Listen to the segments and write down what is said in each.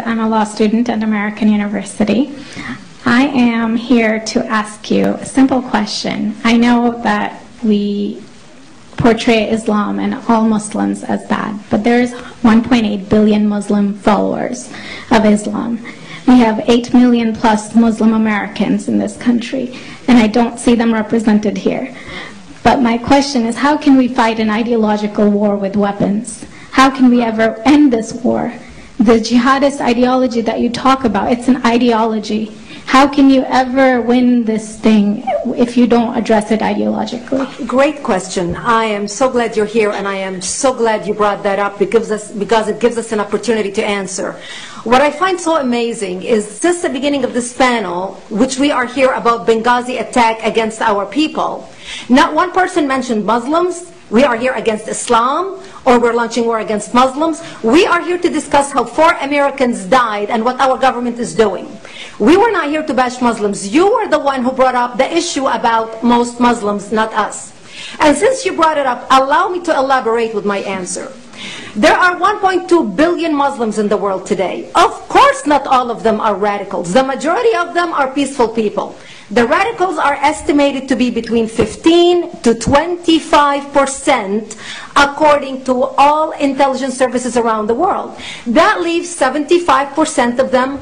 I'm a law student at American University. I am here to ask you a simple question. I know that we portray Islam and all Muslims as bad, but there's 1.8 billion Muslim followers of Islam. We have 8 million plus Muslim Americans in this country, and I don't see them represented here. But my question is, how can we fight an ideological war with weapons? How can we ever end this war? The jihadist ideology that you talk about, it's an ideology. How can you ever win this thing if you don't address it ideologically? Great question. I am so glad you're here, and I am so glad you brought that up because it gives us an opportunity to answer. What I find so amazing is since the beginning of this panel, which we are here about Benghazi attack against our people, not one person mentioned Muslims. We are here against Islam, or we're launching war against Muslims. We are here to discuss how 4 Americans died and what our government is doing. We were not here to bash Muslims. You were the one who brought up the issue about most Muslims, not us. And since you brought it up, allow me to elaborate with my answer. There are 1.2 billion Muslims in the world today. Of course, not all of them are radicals. The majority of them are peaceful people. The radicals are estimated to be between 15 to 25% according to all intelligence services around the world. That leaves 75% of them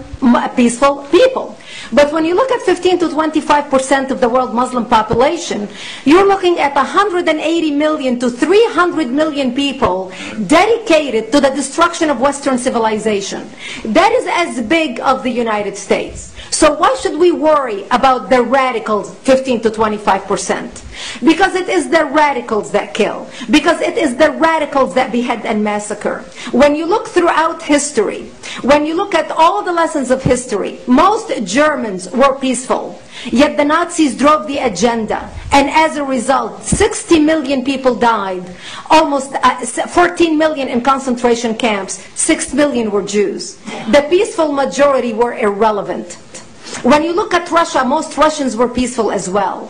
peaceful people. But when you look at 15 to 25% of the world Muslim population, you're looking at 180 million to 300 million people dedicated to the destruction of Western civilization. That is as big as the United States. So why should we worry about the radicals, 15 to 25%? Because it is the radicals that kill. Because it is the radicals that behead and massacre. When you look throughout history, when you look at all the lessons of history, most Germans were peaceful. Yet the Nazis drove the agenda. And as a result, 60 million people died. Almost 14 million in concentration camps. 6 million were Jews. The peaceful majority were irrelevant. When you look at Russia, most Russians were peaceful as well.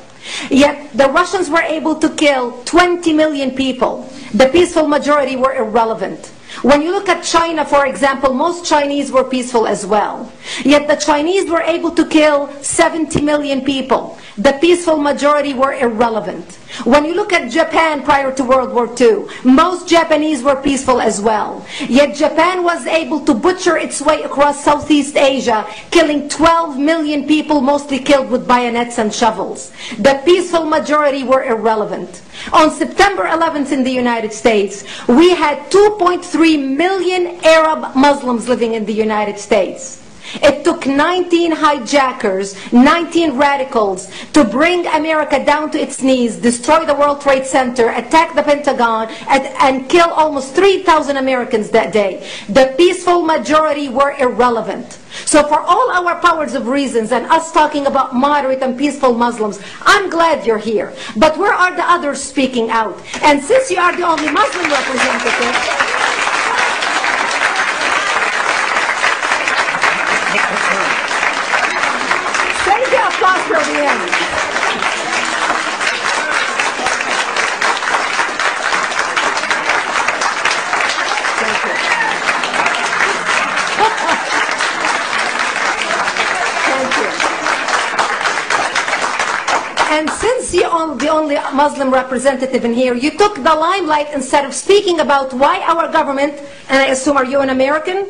Yet the Russians were able to kill 20 million people. The peaceful majority were irrelevant. When you look at China, for example, most Chinese were peaceful as well. Yet the Chinese were able to kill 70 million people. The peaceful majority were irrelevant. When you look at Japan prior to World War II, most Japanese were peaceful as well. Yet Japan was able to butcher its way across Southeast Asia, killing 12 million people, mostly killed with bayonets and shovels. The peaceful majority were irrelevant. On September 11th in the United States, we had 2.3 million Arab Muslims living in the United States. It took 19 hijackers, 19 radicals to bring America down to its knees, destroy the World Trade Center, attack the Pentagon, and kill almost 3,000 Americans that day. The peaceful majority were irrelevant. So for all our powers of reasons and us talking about moderate and peaceful Muslims, I'm glad you're here. But where are the others speaking out? And since you are the only Muslim representative, save the applause for the end. Thank you. Thank you. And since you're the only Muslim representative in here, you took the limelight instead of speaking about why our government, and I assume, are you an American?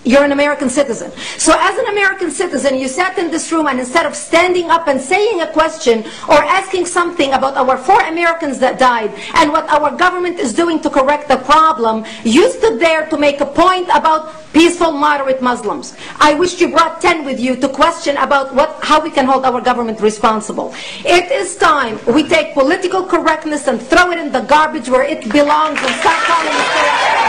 You're an American citizen. So as an American citizen, you sat in this room, and instead of standing up and saying a question or asking something about our 4 Americans that died and what our government is doing to correct the problem, you stood there to make a point about peaceful, moderate Muslims. I wish you brought 10 with you to question about how we can hold our government responsible. It is time we take political correctness and throw it in the garbage where it belongs and start calling it